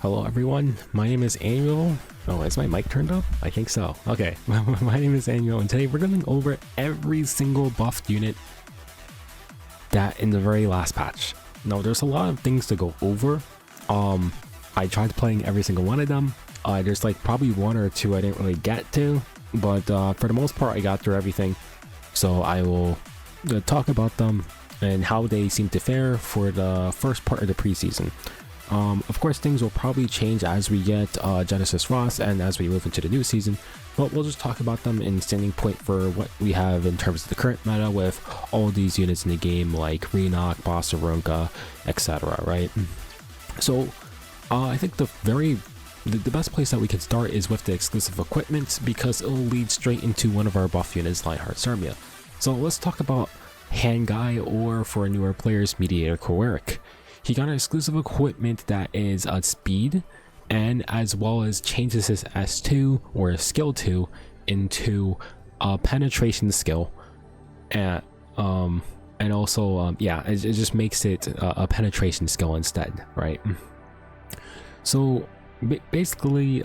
Hello everyone, my name is Annual. Oh, is my mic turned up? I think so. Okay, my name is Annual, and today we're going over every single buffed unit that in the very last patch. Now, there's a lot of things to go over. I tried playing every single one of them. There's like probably one or two I didn't really get to, but for the most part I got through everything. So I will talk about them and how they seem to fare for the first part of the preseason. Of course, things will probably change as we get Genesis Ross and as we move into the new season, but we'll just talk about them in standing point for what we have in terms of the current meta with all these units in the game like Renok, Bossarunka, etc. Right? So I think the best place that we can start is with the exclusive equipment, because it will lead straight into one of our buff units, Lionheart Cermia. So let's talk about Hand Guy, or for newer players, Mediator Kawerik. He got an exclusive equipment that is speed, and as well as changes his S2 or his skill 2 into a penetration skill, and also yeah, it just makes it a penetration skill instead, right? So basically,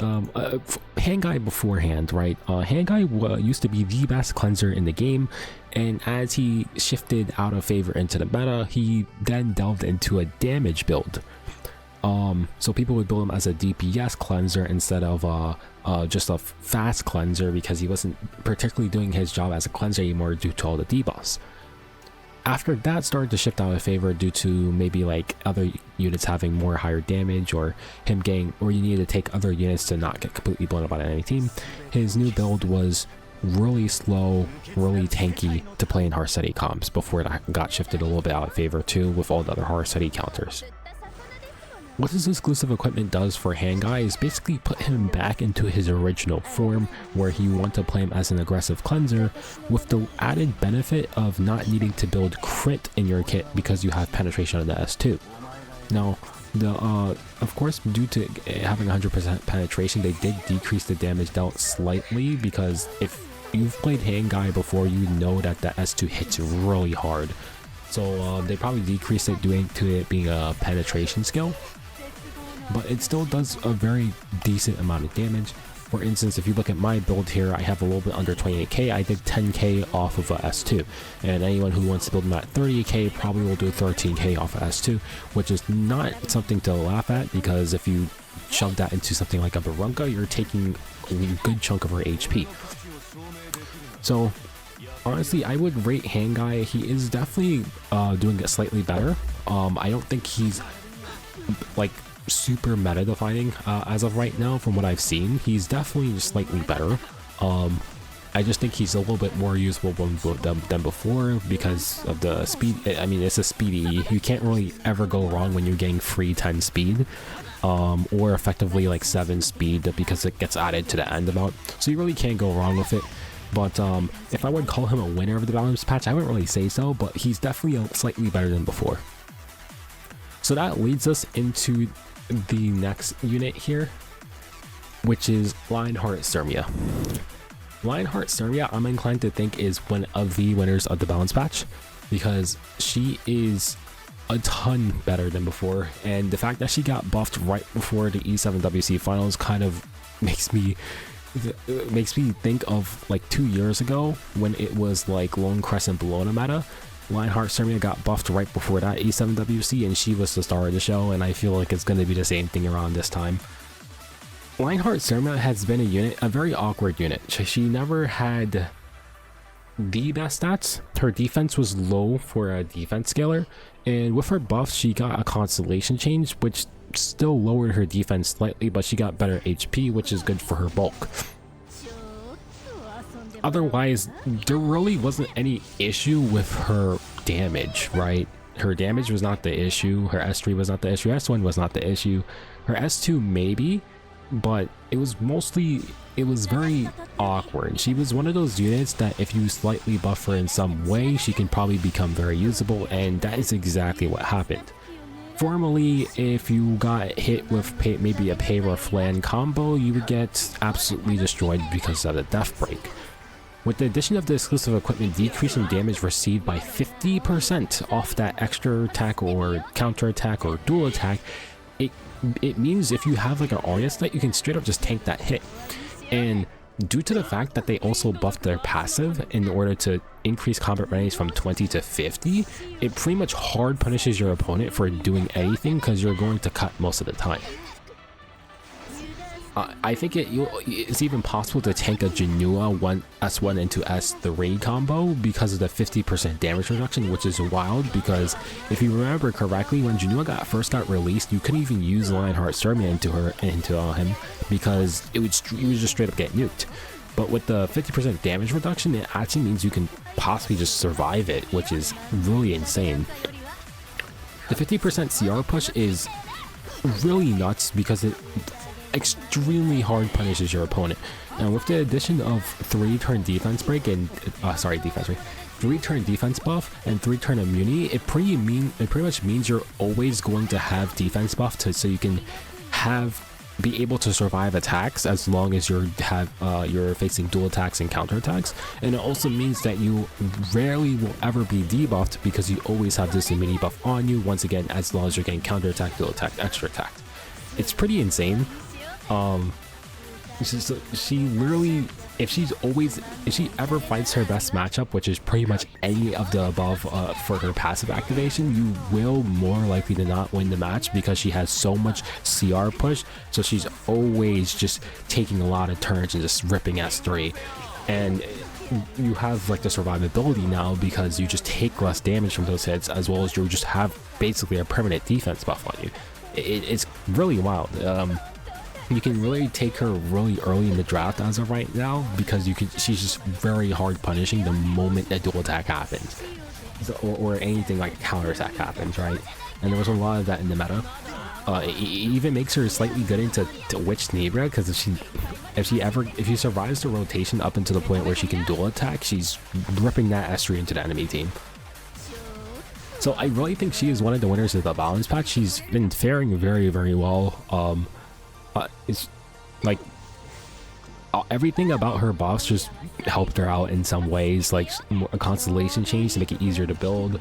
Hand Guy beforehand, right? Hand Guy used to be the best cleanser in the game, and as he shifted out of favor into the meta, he then delved into a damage build. So people would build him as a DPS cleanser instead of just a fast cleanser, because he wasn't particularly doing his job as a cleanser anymore due to all the debuffs. After that started to shift out of favor due to maybe like other units having more higher damage, or him getting, or you need to take other units to not get completely blown up by an enemy team, his new build was really slow, really tanky to play in Harsetti comps before it got shifted a little bit out of favor too with all the other Harsetti counters. What this exclusive equipment does for Hand Guy is basically put him back into his original form, where you want to play him as an aggressive cleanser, with the added benefit of not needing to build crit in your kit because you have penetration on the S2. Now, of course, due to having 100% penetration, they did decrease the damage dealt slightly, because if you've played Hand Guy before, you know that the S2 hits really hard. So they probably decreased it due to it being a penetration skill, but it still does a very decent amount of damage. For instance, if you look at my build here, I have a little bit under 28k. I did 10k off of a S2, and anyone who wants to build them at 30k probably will do 13k off of S2, which is not something to laugh at, because if you shove that into something like a Barunka, you're taking a good chunk of her HP. So honestly, I would rate Hand Guy. He is definitely doing it slightly better. I don't think he's like super meta defining as of right now. From what I've seen, he's definitely slightly better. I just think he's a little bit more useful than before because of the speed. I mean, it's a speedy. You can't really ever go wrong when you're getting free 10 speed, or effectively like 7 speed, because it gets added to the end amount, so you really can't go wrong with it. But if I would call him a winner of the balance patch, I wouldn't really say so, but he's definitely slightly better than before. So that leads us into the next unit here, which is Lionheart Cermia. Lionheart Cermia, I'm inclined to think, is one of the winners of the balance patch, because she is a ton better than before, and the fact that she got buffed right before the E7WC finals kind of makes me think of like 2 years ago when it was like Lone Crescent Bologna meta. Lionheart Cermia got buffed right before that E7WC, and she was the star of the show, and I feel like it's going to be the same thing around this time. Lionheart Cermia has been a very awkward unit. She never had the best stats. Her defense was low for a defense scaler, and with her buffs she got a constellation change, which still lowered her defense slightly, but she got better HP, which is good for her bulk. Otherwise, there really wasn't any issue with her damage, right? Her damage was not the issue, her S3 was not the issue, S1 was not the issue, her S2 maybe, but it was very awkward. She was one of those units that if you slightly buff her in some way, she can probably become very usable, and that is exactly what happened. Formerly, if you got hit with maybe a Pavel or Flan combo, you would get absolutely destroyed because of the death break. With the addition of the exclusive equipment, decreasing damage received by 50% off that extra attack or counter attack or dual attack, it means if you have like an Arya that you can straight up just tank that hit. And due to the fact that they also buffed their passive in order to increase combat readiness from 20 to 50, it pretty much hard punishes your opponent for doing anything because you're going to cut most of the time. I think it's even possible to tank a Janua S1 into S3 combo because of the 50% damage reduction, which is wild because if you remember correctly, when Janua first got released, you couldn't even use Lionheart Cermia into him because he would just straight up get nuked. But with the 50% damage reduction, it actually means you can possibly just survive it, which is really insane. The 50% CR push is really nuts because it extremely hard punishes your opponent. And with the addition of 3-turn defense break and 3-turn defense buff and 3-turn immunity, it pretty much means you're always going to have defense buff so you can be able to survive attacks as long as you're facing dual attacks and counter attacks. And it also means that you rarely will ever be debuffed because you always have this immunity buff on you, once again, as long as you're getting counter attack, dual attack, extra attack. It's pretty insane. She literally, if she ever fights her best matchup, which is pretty much any of the above for her passive activation, you will more likely than not win the match because she has so much CR push. So she's always just taking a lot of turns and just ripping S3, and you have like the survivability now because you just take less damage from those hits, as well as you just have basically a permanent defense buff on you. It's really wild. You can really take her really early in the draft as of right now because she's just very hard punishing the moment a dual attack happens, or anything like a counter attack happens, right? And there was a lot of that in the meta. It even makes her slightly good into Witch Nebra because if she survives the rotation up until the point where she can dual attack, she's ripping that S3 into the enemy team. So I really think she is one of the winners of the balance patch. She's been faring very, very well. It's like everything about her buffs just helped her out in some ways, like a constellation change to make it easier to build.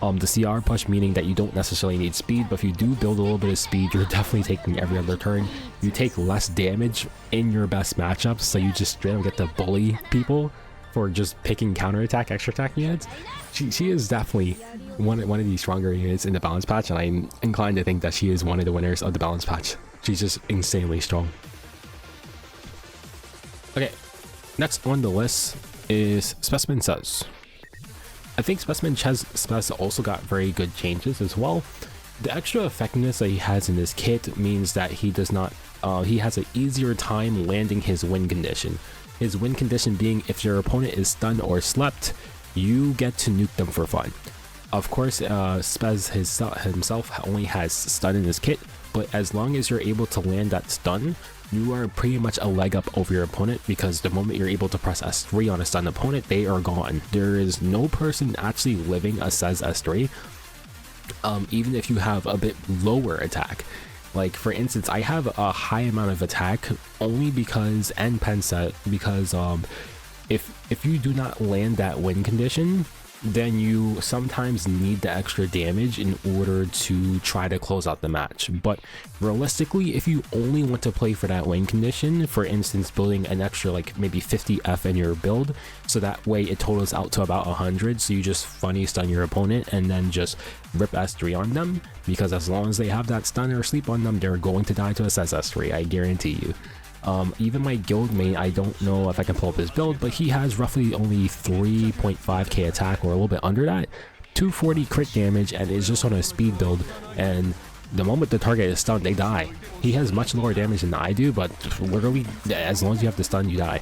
The CR push, meaning that you don't necessarily need speed, but if you do build a little bit of speed, you're definitely taking every other turn. You take less damage in your best matchups, so you just straight up get to bully people for just picking counterattack, extra attack units. She is definitely one of the stronger units in the balance patch, and I'm inclined to think that she is one of the winners of the balance patch. She's just insanely strong. Okay, next on the list is Specimen Sez. I think Specimen Sez also got very good changes as well. The extra effectiveness that he has in this kit means that he has an easier time landing his win condition. His win condition being if your opponent is stunned or slept, you get to nuke them for fun. Of course, Spez himself only has stun in his kit, but as long as you're able to land that stun, you are pretty much a leg up over your opponent, because the moment you're able to press S3 on a stunned opponent, they are gone. There is no person actually living a Sez S3, even if you have a bit lower attack. Like for instance, I have a high amount of attack only because, and pen set, because if you do not land that win condition, then you sometimes need the extra damage in order to try to close out the match. But realistically, if you only want to play for that win condition, for instance building an extra like maybe 50 F in your build, so that way it totals out to about 100, so you just funny stun your opponent and then just rip S3 on them, because as long as they have that stun or sleep on them, they're going to die to a Sez S3, I guarantee you. Even my guild mate, I don't know if I can pull up his build, but he has roughly only 3.5k attack, or a little bit under that, 240 crit damage, and is just on a speed build, and the moment the target is stunned, they die. He has much lower damage than I do, but literally, as long as you have the stun, you die.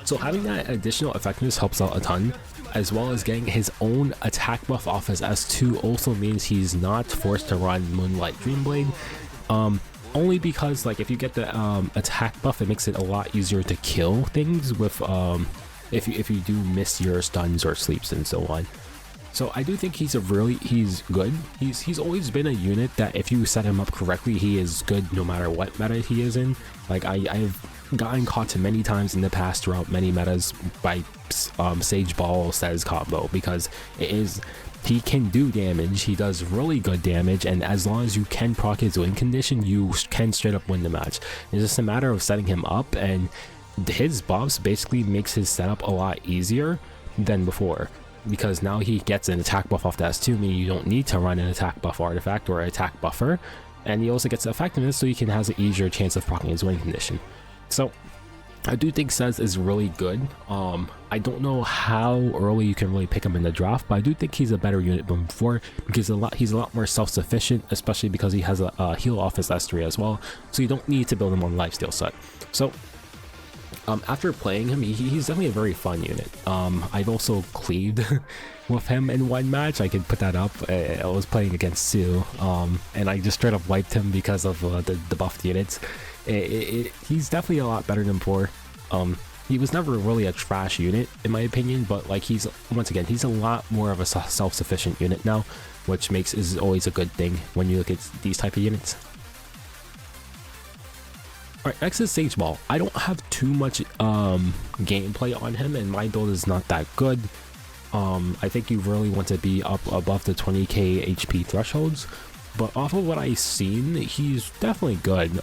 So having that additional effectiveness helps out a ton, as well as getting his own attack buff off his S2 also means he's not forced to run Moonlight Dreamblade. Only because like if you get the attack buff, it makes it a lot easier to kill things with if you do miss your stuns or sleeps and so on. So I do think he's good. He's always been a unit that if you set him up correctly, he is good no matter what meta he is in. Like I've gotten caught to many times in the past throughout many metas by Sage Baal Sez combo, because it is he can do damage. He does really good damage, and as long as you can proc his win condition, you can straight up win the match. It's just a matter of setting him up, and his buffs basically makes his setup a lot easier than before, because now he gets an attack buff off the S2, meaning you don't need to run an attack buff artifact or attack buffer, and he also gets the effectiveness, so he can has an easier chance of proccing his win condition. So I do think Sez is really good. I don't know how early you can really pick him in the draft, but I do think he's a better unit than before, because he's a lot more self-sufficient, especially because he has a heal off his S3 as well, so you don't need to build him on lifesteal set. So after playing him, he's definitely a very fun unit. I've also cleaved with him in one match. I can put that up. I was playing against Sue, and I just straight up wiped him because of the buffed units. He's definitely a lot better than before. He was never really a trash unit in my opinion, but like he's a lot more of a self-sufficient unit now, which is always a good thing when you look at these type of units. Alright, next is Sage Baal. I don't have too much gameplay on him, and my build is not that good. I think you really want to be up above the 20k HP thresholds, but off of what I've seen, he's definitely good.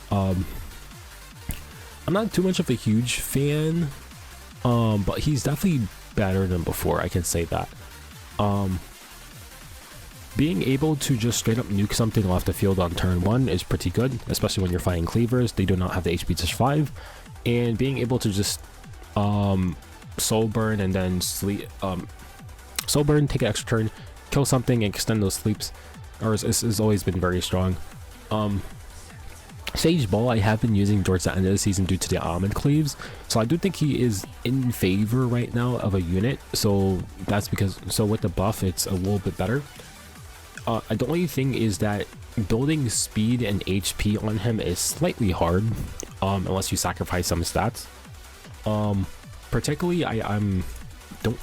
I'm not too much of a huge fan, but he's definitely better than before, I can say that. Being able to just straight up nuke something off the field on turn 1 is pretty good, especially when you're fighting cleavers. They do not have the HP to survive, and being able to just soul burn and then sleep, soul burn, take an extra turn, kill something, and extend those sleeps, has always been very strong. Sage Baal I have been using towards the end of the season due to the almond cleaves, so I do think he is in favor right now of a unit, so that's because, so with the buff it's a little bit better. The only thing is that building speed and HP on him is slightly hard, unless you sacrifice some stats. Particularly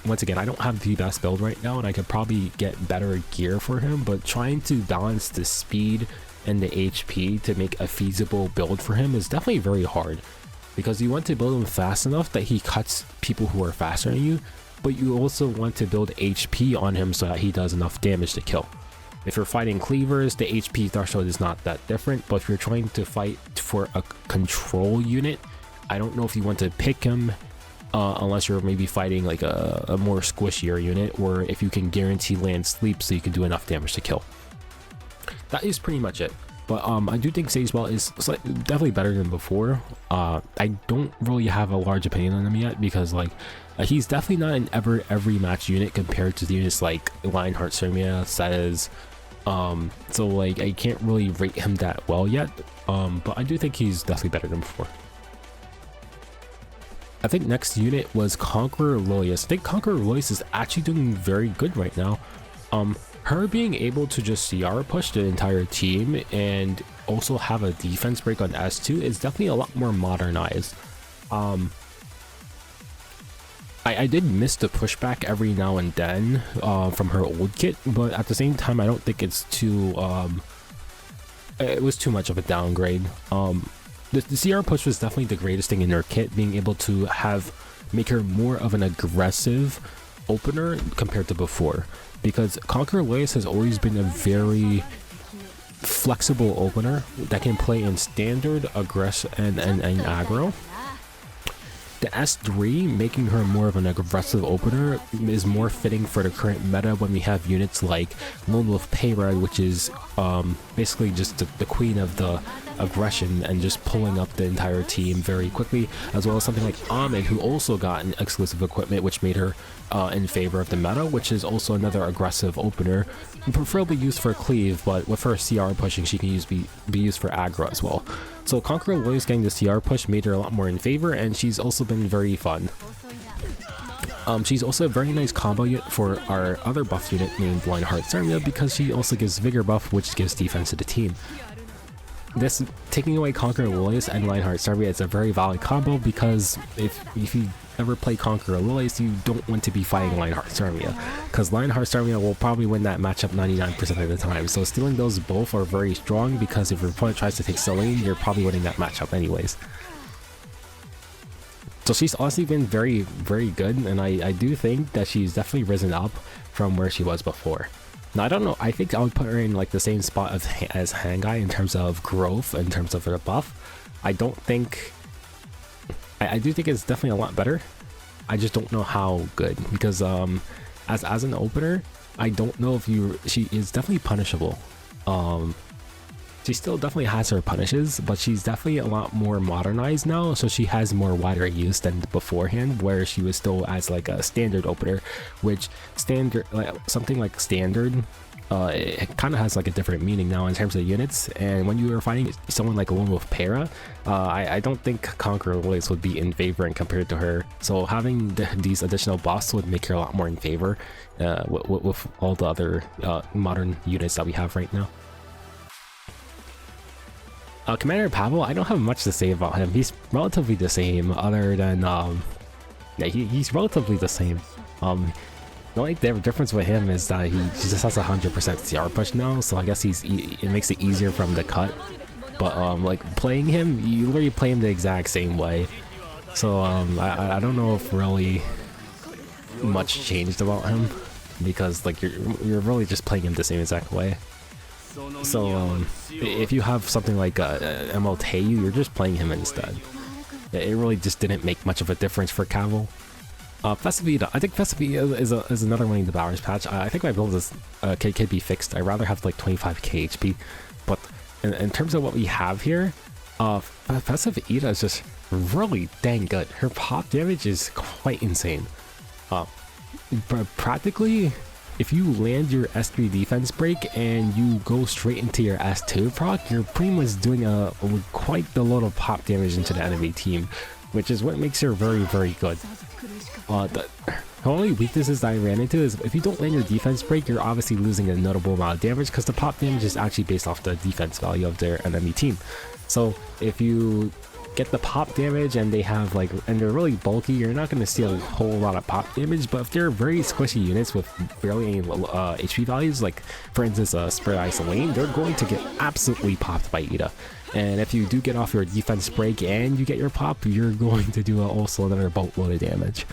once again, I don't have the best build right now, and I could probably get better gear for him, but trying to balance the speed and the HP to make a feasible build for him is definitely very hard, because you want to build him fast enough that he cuts people who are faster than you, but you also want to build HP on him so that he does enough damage to kill. If you're fighting cleavers, the HP threshold is not that different, but if you're trying to fight for a control unit, I don't know if you want to pick him unless you're maybe fighting like a more squishier unit, or if you can guarantee land sleep so you can do enough damage to kill. That is pretty much it. But I do think Sage Baal is definitely better than before. I don't really have a large opinion on him yet, because like he's definitely not an every match unit compared to the units like Lionheart Cermia, Sez. So like I can't really rate him that well yet, but I do think he's definitely better than before. I think next unit was Conqueror Lilias. I think Conqueror Lilias is actually doing very good right now. Her being able to just CR push the entire team and also have a defense break on S2 is definitely a lot more modernized. I did miss the pushback every now and then from her old kit, but at the same time I don't think it's too it was too much of a downgrade. The CR push was definitely the greatest thing in her kit, being able to make her more of an aggressive opener compared to before, because Conqueror Lilias has always been a very flexible opener that can play in standard, aggressive, and aggro. The S3 making her more of an aggressive opener is more fitting for the current meta when we have units like Lilibet Pavel, which is basically just the queen of the aggression and just pulling up the entire team very quickly, as well as something like Ahmed, who also got an exclusive equipment which made her in favor of the meta, which is also another aggressive opener, preferably used for cleave, but with her CR pushing she can be used for aggro as well. So Conqueror Lilias getting the CR push made her a lot more in favor, and she's also been very fun. She's also a very nice combo unit for our other buff unit named Lionheart Cermia, because she also gives vigor buff, which gives defense to the team. This taking away Conqueror Lilias and Lionheart Cermia is a very valid combo, because if you ever play Conqueror Lilias, you don't want to be fighting Lionheart Cermia, because Lionheart Cermia will probably win that matchup 99% of the time. So stealing those both are very strong, because if your opponent tries to take Celine, you're probably winning that matchup anyways. So she's honestly been very, very good, and I do think that she's definitely risen up from where she was before. Now I don't know, I think I would put her in like the same spot as Hangai in terms of growth, in terms of her buff. I don't think, I do think it's definitely a lot better. I just don't know how good, because as an opener, I don't know if she is definitely punishable. She still definitely has her punishes, but she's definitely a lot more modernized now, so she has more wider use than beforehand, where she was still as like a standard opener, which standard, like something like standard, it kind of has like a different meaning now in terms of units. And when you are fighting someone like Alone with Para, I don't think Conqueror Lilias would be in favor and compared to her. So having these additional buffs would make her a lot more in favor with all the other modern units that we have right now. Commander Pavel, I don't have much to say about him. He's relatively the same, other than yeah, he's relatively the same. The only difference with him is that he just has 100% CR push now, so I guess it makes it easier for him to cut. But like playing him, you literally play him the exact same way. So I don't know if really much changed about him, because like you're really just playing him the same exact way. So if you have something like MLTayu, you're just playing him instead. It really just didn't make much of a difference for Cavill. Festive Eda, I think Festive Eda is another one in the Bowers patch. I think my build is could be fixed. I'd rather have like 25k HP, but in terms of what we have here, Festive Eda is just really dang good. Her pop damage is quite insane. But practically, if you land your S3 defense break and you go straight into your S2 proc, you're pretty much doing quite a lot of pop damage into the enemy team, which is what makes her very, very good. The only weaknesses that I ran into is if you don't land your defense break, you're obviously losing a notable amount of damage, because the pop damage is actually based off the defense value of their enemy team. So if you get the pop damage and they have like, and they're really bulky, you're not going to see a whole lot of pop damage. But if they're very squishy units with barely any HP values, like for instance Spread Ice Lane, they're going to get absolutely popped by Eda. And if you do get off your defense break and you get your pop, you're going to do also another boatload of damage.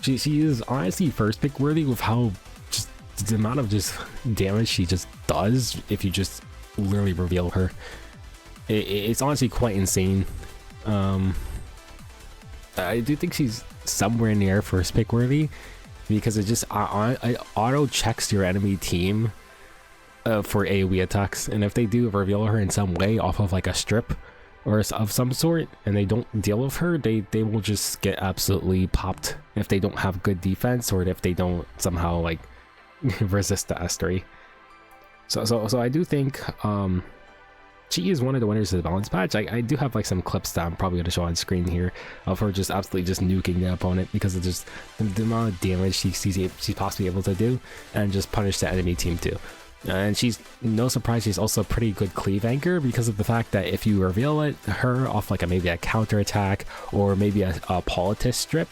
She is honestly first pick worthy with how just the amount of just damage she just does if you just literally reveal her. It's honestly quite insane. I do think she's somewhere near first pick worthy, because it just auto checks your enemy team for AoE attacks, and if they do reveal her in some way off of like a strip or of some sort, and they don't deal with her, they will just get absolutely popped if they don't have good defense, or if they don't somehow like resist the S3. So I do think she is one of the winners of the balance patch. I do have like some clips that I'm probably going to show on screen here of her just absolutely just nuking the opponent because of just the amount of damage she's possibly able to do, and just punish the enemy team too. And she's, no surprise, she's also a pretty good cleave anchor, because of the fact that if you reveal her off like maybe a counter attack or maybe a politics strip,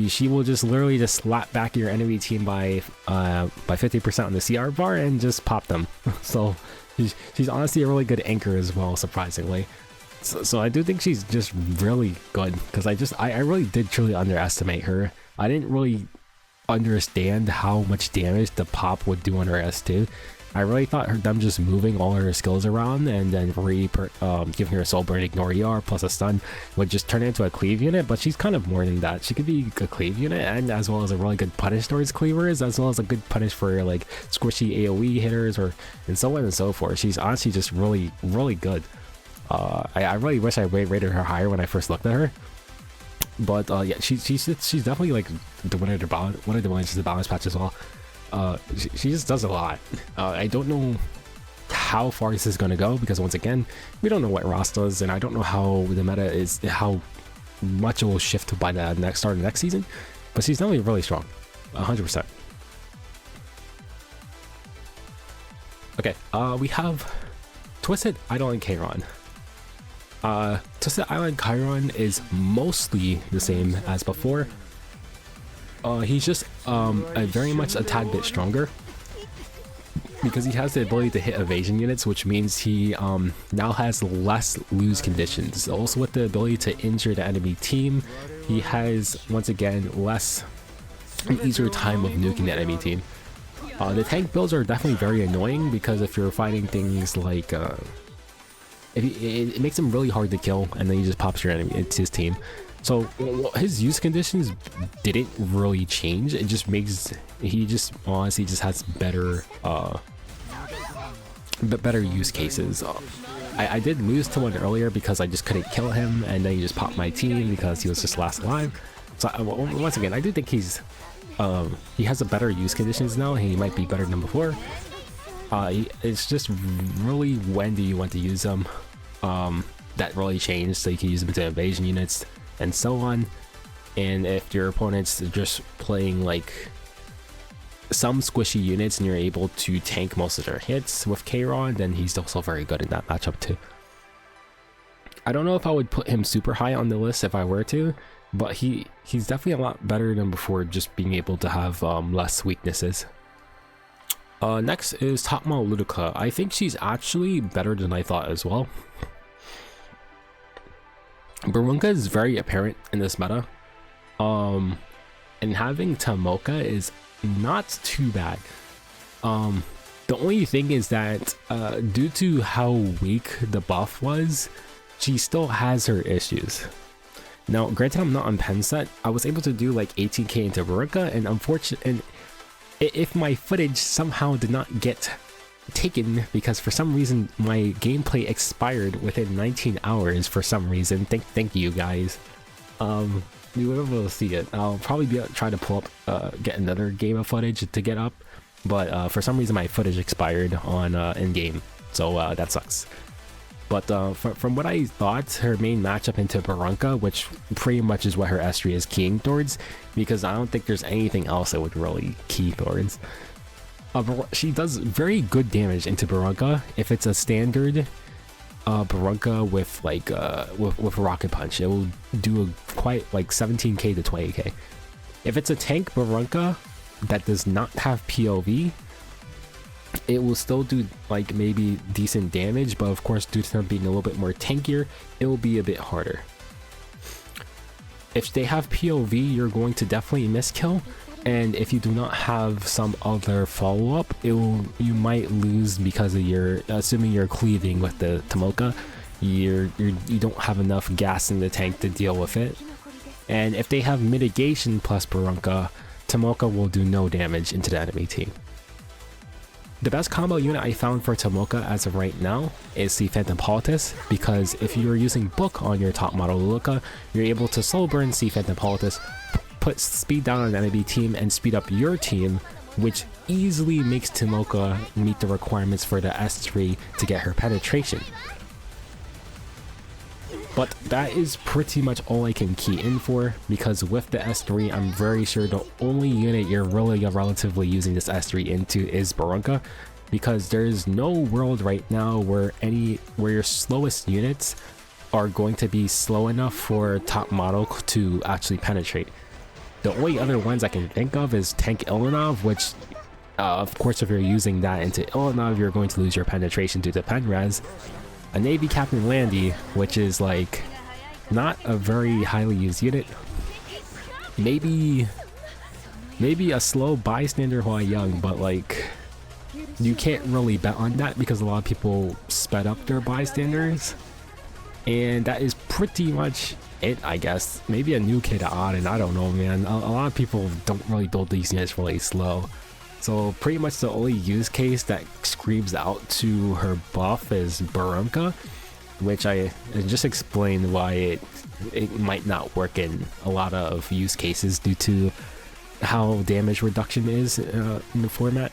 she will just literally just slap back your enemy team by 50% on the CR bar and just pop them. So she's honestly a really good anchor as well, surprisingly. So I do think she's just really good, because I really did truly underestimate her. I didn't really understand how much damage the pop would do on her S2. I really thought them just moving all her skills around and then giving her a soul burn, ignore ER plus a stun would just turn into a cleave unit, but she's kind of more than that. She could be a cleave unit, and as well as a really good punish towards cleavers, as well as a good punish for like squishy AoE hitters, and so on and so forth. She's honestly just really, really good. I really wish I rated her higher when I first looked at her. But yeah, she's definitely like the winner of the winners of the balance patch as well. She just does a lot. I don't know how far this is going to go, because once again, we don't know what Ross does, and I don't know how the meta is, how much it will shift by the start of the next season. But she's definitely really strong, 100%. Okay, we have Twisted Eidolon Kayron. Twisted Eidolon Kayron is mostly the same as before. He's just very much a tad bit stronger, because he has the ability to hit evasion units, which means he now has less lose conditions. Also with the ability to injure the enemy team, he has once again an easier time of nuking the enemy team. The tank builds are definitely very annoying because if you're fighting things like it makes him really hard to kill, and then he just pops your enemy. It's his team. So his use conditions didn't really change. It just makes he just honestly just has better better use cases. I did lose to one earlier because I just couldn't kill him, and then he just popped my team because he was just last alive. So once again, I do think he has a better use conditions now. He might be better than before. It's just really when do you want to use them that really changed. So you can use them into invasion units and so on. And if your opponent's just playing like some squishy units and you're able to tank most of their hits with Kayron, then he's also very good in that matchup too. I don't know if I would put him super high on the list if I were to, but he's definitely a lot better than before, just being able to have less weaknesses. Next is top model Luluca. I think she's actually better than I thought as well. Barunka is very apparent in this meta, and having Tomoka is not too bad. The only thing is that due to how weak the buff was, she still has her issues. Now granted, I'm not on pen set. I was able to do like 18k into Barunka, and unfortunately, if my footage somehow did not get taken because for some reason my gameplay expired within 19 hours for some reason, thank you guys, you were able to see it. I'll probably try to pull up get another game of footage to get up, but for some reason my footage expired on in-game, so that sucks. But from what I thought, her main matchup into Barunka, which pretty much is what her S3 is keying towards, because I don't think there's anything else I would really key towards. She does very good damage into Barunka if it's a standard Barunka with like with Rocket Punch. It will do quite like 17k to 20k. If it's a tank Barunka that does not have POV, it will still do like maybe decent damage, but of course due to them being a little bit more tankier, it will be a bit harder. If they have POV, you're going to definitely miss kill, and if you do not have some other follow-up, you might lose because of your, assuming you're cleaving with the Tomoka, you don't have enough gas in the tank to deal with it. And if they have mitigation plus Barunka, Tomoka will do no damage into the enemy team. The best combo unit I found for Tomoka as of right now is the Phantom Politis, because if you're using Book on your top model Luluca, you're able to slow burn C Phantom Politis, put speed down on an enemy team, and speed up your team, which easily makes Tomoka meet the requirements for the S3 to get her penetration. But that is pretty much all I can key in for, because with the S3, I'm very sure the only unit you're really relatively using this S3 into is Barunka, because there is no world right now where your slowest units are going to be slow enough for top model to actually penetrate. The only other ones I can think of is Tank Ilonov, which of course if you're using that into Ilonov, you're going to lose your penetration due to Penraz. A Navy Captain Landy, which is like not a very highly used unit. Maybe a slow bystander Hua Young, but like you can't really bet on that because a lot of people sped up their bystanders. And that is pretty much it, I guess. Maybe a new kid odd, and I don't know, man. A lot of people don't really build these units really slow. So pretty much the only use case that screams out to her buff is Barunka, which I just explained why it might not work in a lot of use cases due to how damage reduction is in the format.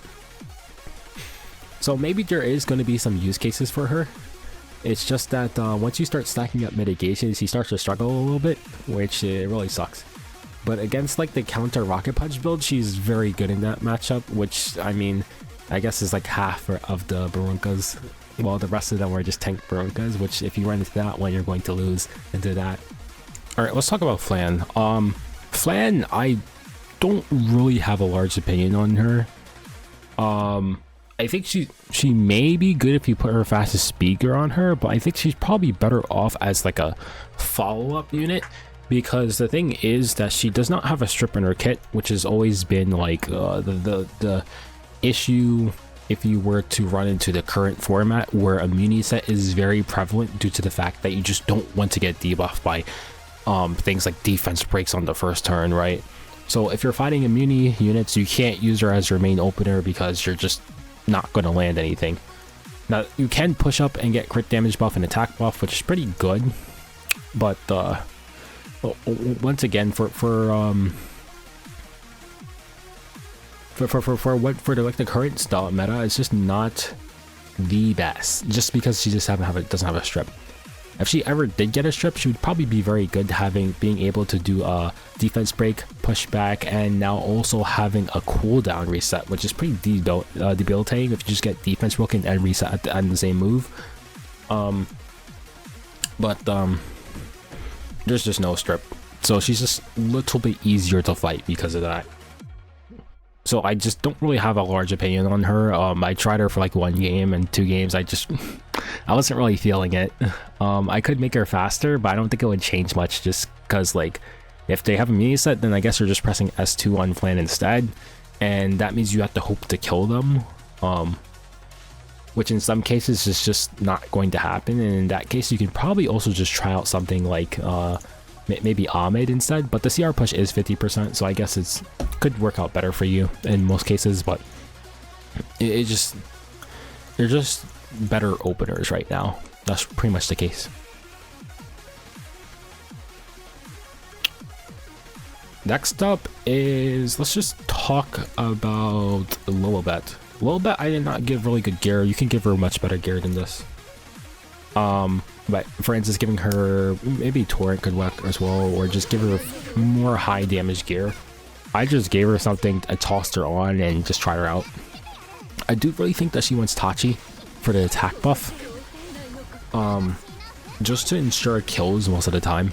So maybe there is going to be some use cases for her. It's just that once you start stacking up mitigations, he starts to struggle a little bit, which it really sucks. But against like the counter Rocket Punch build, she's very good in that matchup, which I mean, I guess is like half of the Barunkas. Well, the rest of them were just tank Barunkas, which if you run into that one, you're going to lose into that. Alright, let's talk about Flan. Flan, I don't really have a large opinion on her. I think she may be good if you put her fastest speaker on her, but I think she's probably better off as like a follow-up unit. Because the thing is that she does not have a strip in her kit, which has always been like the issue if you were to run into the current format where a muni set is very prevalent due to the fact that you just don't want to get debuffed by things like defense breaks on the first turn, right? So if you're fighting immuni units, you can't use her as your main opener because you're just not going to land anything. Now, you can push up and get crit damage buff and attack buff, which is pretty good. But once again, for the current style meta, it's just not the best. Just because she just doesn't have a strip. If she ever did get a strip, she would probably be very good being able to do a defense break, push back, and now also having a cooldown reset, which is pretty debilitating if you just get defense broken and reset at the end of the same move. There's just no strip, so she's just a little bit easier to fight because of that. So I just don't really have a large opinion on her. I tried her for like 1 game and 2 games. I wasn't really feeling it. I could make her faster, but I don't think it would change much just because, like, if they have a mini set, then I guess you're just pressing S2 on Flan instead. And that means you have to hope to kill them. Which in some cases is just not going to happen. And in that case, you can probably also just try out something like maybe Ahmed instead, but the CR push is 50%, so I guess it's could work out better for you in most cases, but they're just better openers right now. That's pretty much the case. Next up is, let's just talk about Lilibet. Lilibet, I did not give really good gear. You can give her much better gear than this. But for instance, giving her maybe Torrent could work as well, or just give her more high damage gear. I just gave her something, I tossed her on and just tried her out. I do really think that she wants Tachi for the attack buff, just to ensure kills most of the time.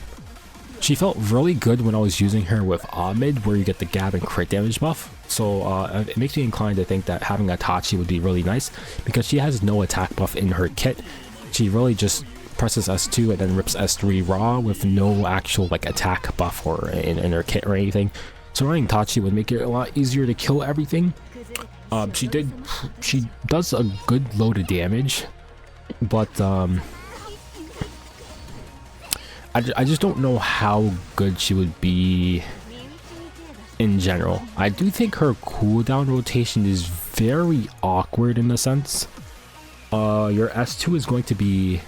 She felt really good when I was using her with Ahmed, where you get the gab and crit damage buff. So it makes me inclined to think that having a Tachi would be really nice, because she has no attack buff in her kit. She really just presses S2 and then rips S3 raw with no actual like attack buff or in her kit or anything. So running Tachi would make it a lot easier to kill everything. She does a good load of damage, but I just don't know how good she would be in general. I do think her cooldown rotation is very awkward in a sense. Your S2 is going to be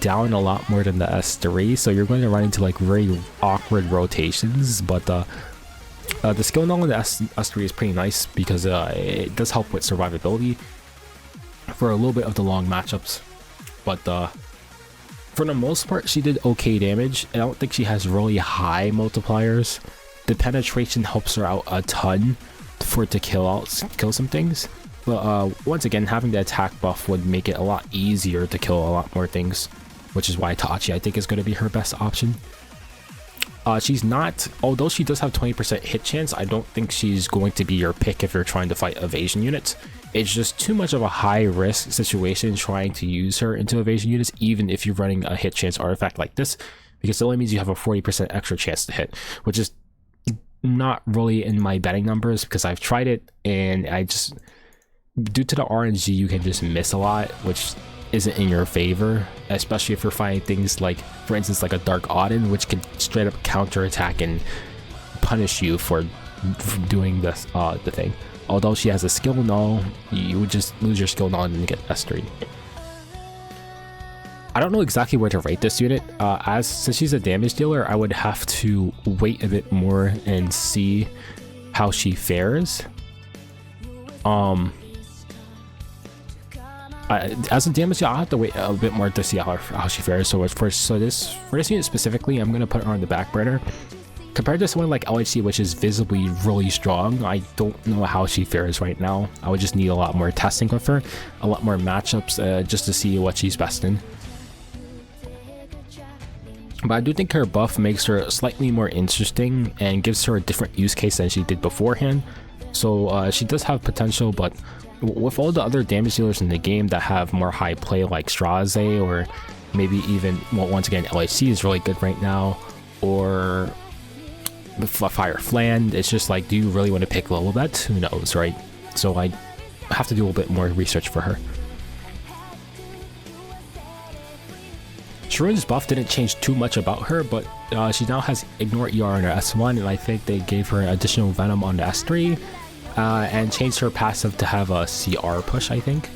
down a lot more than the S3, so you're going to run into like very awkward rotations, but the skill null in the S3 is pretty nice because it does help with survivability for a little bit of the long matchups. But for the most part, she did okay damage. I don't think she has really high multipliers. The penetration helps her out a ton for it to kill some things. But once again, having the attack buff would make it a lot easier to kill a lot more things, which is why Tachi I think is going to be her best option. She's not, although she does have 20% hit chance, I don't think she's going to be your pick if you're trying to fight evasion units. It's just too much of a high risk situation trying to use her into evasion units, even if you're running a hit chance artifact like this, because it only means you have a 40% extra chance to hit, which is not really in my betting numbers because I've tried it and I just, due to the RNG, you can just miss a lot, which isn't in your favor, especially if you're fighting things like, for instance, like a Dark Auden, which can straight up counterattack and punish you for doing this the thing. Although she has a skill null, you would just lose your skill null and get S3. I don't know exactly where to rate this unit. Since she's a damage dealer, I would have to wait a bit more and see how she fares. As a damage dealer, I'll have to wait a bit more to see how she fares. So for this unit specifically, I'm gonna put her on the back burner. Compared to someone like LHC, which is visibly really strong, I don't know how she fares right now. I would just need a lot more testing with her, a lot more matchups, just to see what she's best in. But I do think her buff makes her slightly more interesting and gives her a different use case than she did beforehand. So she does have potential, but with all the other damage dealers in the game that have more high play like Straze, or maybe even, well, once again, LHC is really good right now, or Fire Flan, it's just like, do you really want to pick Lilibet? Who knows, right? so I have to do a little bit more research for her. Sharun's buff didn't change too much about her, but she now has Ignore ER on her S1, and I think they gave her additional Venom on the S3, and changed her passive to have a CR push, I think.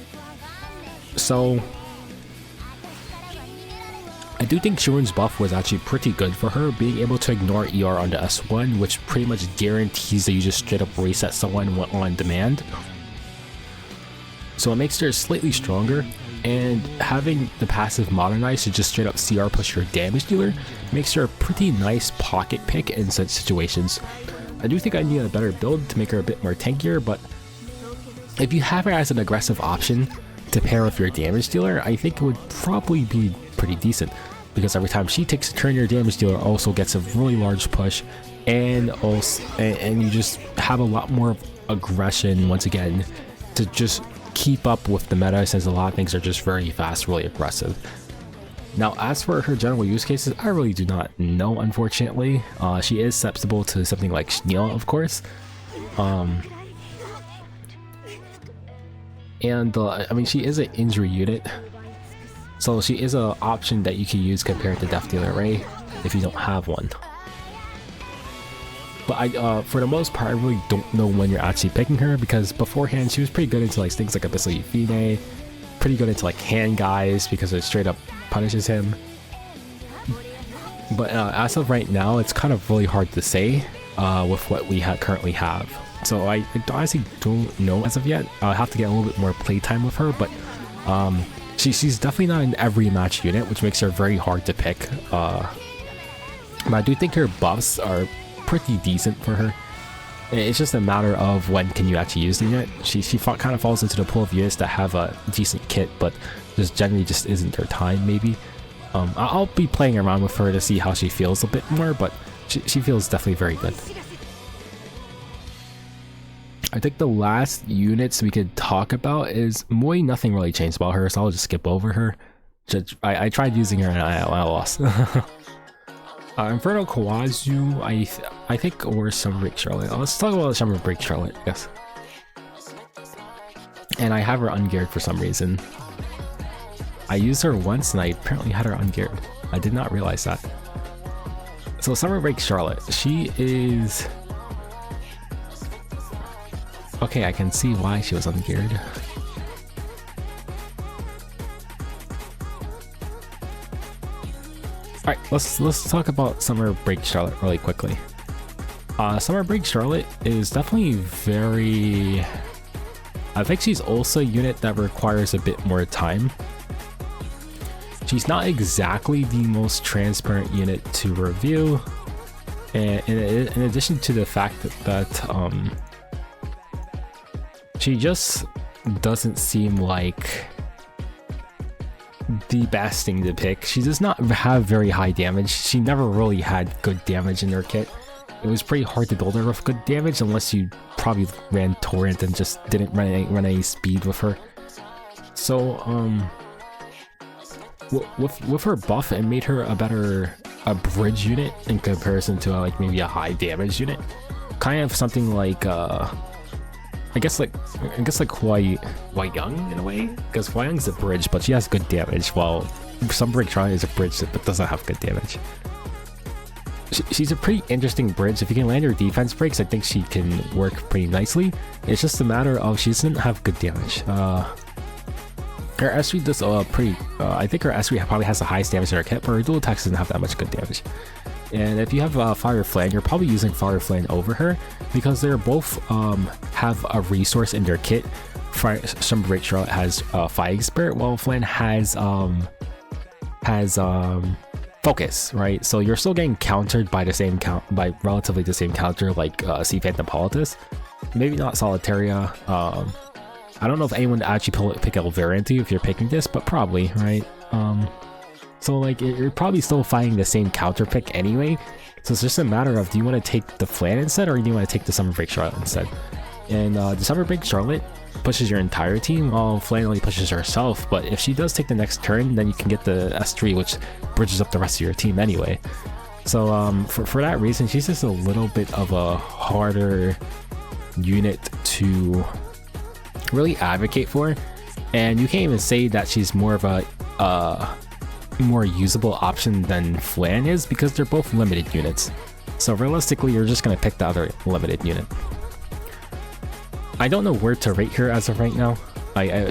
So I do think Sharun's buff was actually pretty good for her, being able to ignore ER on the S1, which pretty much guarantees that you just straight up reset someone on demand. So it makes her slightly stronger, and having the passive modernized to just straight up CR push your damage dealer makes her a pretty nice pocket pick in such situations. I do think I need a better build to make her a bit more tankier, but if you have her as an aggressive option to pair with your damage dealer, I think it would probably be pretty decent, because every time she takes a turn, your damage dealer also gets a really large push, and you just have a lot more aggression once again to just keep up with the meta, since a lot of things are just very fast, really aggressive. Now, as for her general use cases, I really do not know, unfortunately. She is susceptible to something like Schneel, of course. I mean, she is an injury unit, so she is an option that you can use compared to Death Dealer Ray if you don't have one. But for the most part, I really don't know when you're actually picking her, because beforehand she was pretty good into like things like Abyssal Euphine, pretty good into like hand guys because it straight up punishes him. But as of right now, it's kind of really hard to say with what we currently have. So I honestly don't know as of yet. I'll have to get a little bit more playtime with her, but she's definitely not an every match unit, which makes her very hard to pick. But I do think her buffs are pretty decent for her. It's just a matter of when can you actually use the unit. She kind of falls into the pool of units that have a decent kit, but just generally just isn't their time, maybe. I'll be playing around with her to see how she feels a bit more, but she feels definitely very good. I think the last units we could talk about is Moi. Nothing really changed about her, so I'll just skip over her. I tried using her and I lost. Inferno Khawazu, I think, or Summer Break Charlotte. Let's talk about Summer Break Charlotte, I guess. And I have her ungeared for some reason. I used her once and I apparently had her ungeared. I did not realize that. So Summer Break Charlotte, she is... Okay, I can see why she was ungeared. Alright, let's talk about Summer Break Charlotte really quickly. Summer Break Charlotte is definitely very... I think she's also a unit that requires a bit more time. She's not exactly the most transparent unit to review, and in addition to the fact that she just doesn't seem like the best thing to pick. She does not have very high damage. She never really had good damage in her kit. It was pretty hard to build her with good damage unless you probably ran Torrent and just didn't run any speed with her. So with her buff, it made her a bridge unit in comparison to like maybe a high damage unit. Kind of something like I guess like Hua Young in a way, because Hua Young's a bridge, but she has good damage, while Summer Break Charlotte is a bridge that doesn't have good damage. She's a pretty interesting bridge. If you can land her defense breaks, I think she can work pretty nicely. It's just a matter of she doesn't have good damage. Her S3 does pretty... I think her S3 probably has the highest damage in her kit, but her dual attack doesn't have that much good damage. And if you have Fire Flan, you're probably using Fire Flan over her, because they're both have a resource in their kit. Summer Break Charlotte has Fighting Spirit, while Flan has Focus, right? So you're still getting countered by by relatively the same counter like Sea Phantom Politis. Maybe not Solitaria. I don't know if anyone would actually pick Elvaranti if you're picking this, but probably, right? So like you're probably still finding the same counter pick anyway. So it's just a matter of, do you want to take the Flan instead, or do you want to take the Summer Break Charlotte instead? And the Summer Break Charlotte pushes your entire team, while Flan only pushes herself. But if she does take the next turn, then you can get the S3, which bridges up the rest of your team anyway. So for that reason, she's just a little bit of a harder unit to really advocate for, and you can't even say that she's more of a more usable option than Flan is, because they're both limited units. So realistically, you're just gonna pick the other limited unit. I don't know where to rate her as of right now.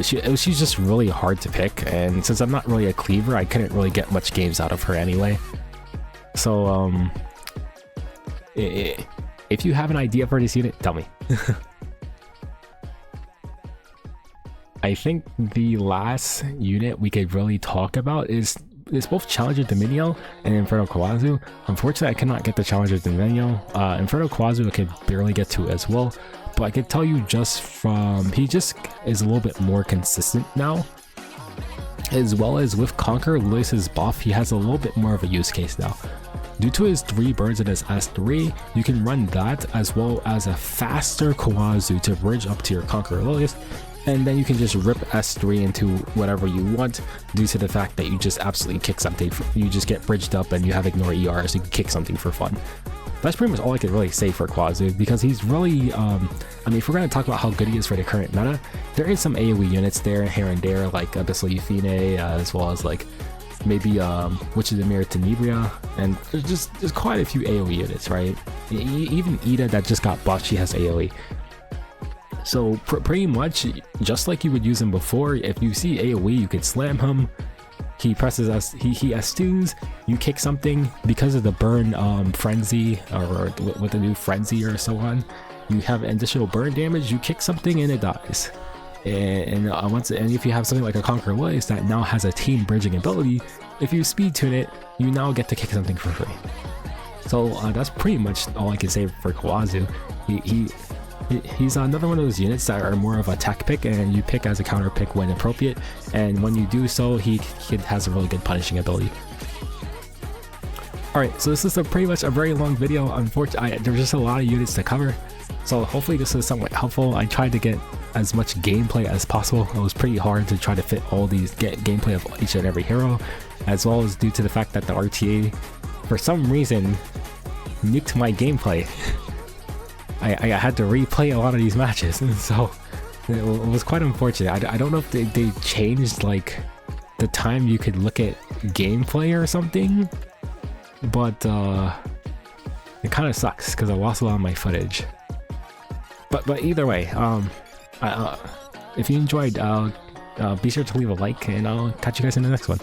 She's just really hard to pick, and since I'm not really a cleaver, I couldn't really get much games out of her anyway. So if you have an idea for this unit, tell me. I think the last unit we could really talk about is both Challenger Dominio and Inferno Khawazu. Unfortunately, I cannot get the Challenger Dominio. Inferno Khawazu I could barely get to as well, but I could tell you just from, he just is a little bit more consistent now. As well as with Conqueror Lilias' buff, he has a little bit more of a use case now. Due to his 3 birds and his S3, you can run that as well as a faster Khawazu to bridge up to your Conqueror Lilias, and then you can just rip S3 into whatever you want due to the fact that you just absolutely kick something. You just get bridged up and you have ignore ER, so you can kick something for fun. That's pretty much all I could really say for Khawazu, because he's really, I mean, if we're going to talk about how good he is for the current meta, there is some AoE units there here and there, like Abyssal Euthene, as well as like maybe Witch of the Mirror Tenebria, and there's quite a few AoE units, right? Even Eda that just got buffed, she has AoE. So pretty much just like you would use him before, if you see AoE, you could slam him. He presses us, he S2s, you kick something because of the burn frenzy, or with the new frenzy or so on. You have additional burn damage, you kick something and it dies. And if you have something like a Conqueror Lilias that now has a team bridging ability, if you speed tune it, you now get to kick something for free. So that's pretty much all I can say for Khawazu. He's another one of those units that are more of a tech pick, and you pick as a counter pick when appropriate, and when you do so, he has a really good punishing ability. Alright, so this is pretty much a very long video. Unfortunately, there's just a lot of units to cover, so hopefully this is somewhat helpful. I tried to get as much gameplay as possible. It was pretty hard to try to fit all these, get gameplay of each and every hero, as well as due to the fact that the RTA, for some reason, nuked my gameplay. I had to replay a lot of these matches, so it was quite unfortunate. I don't know if they changed like the time you could look at gameplay or something, but it kind of sucks because I lost a lot of my footage. But either way, if you enjoyed, be sure to leave a like, and I'll catch you guys in the next one.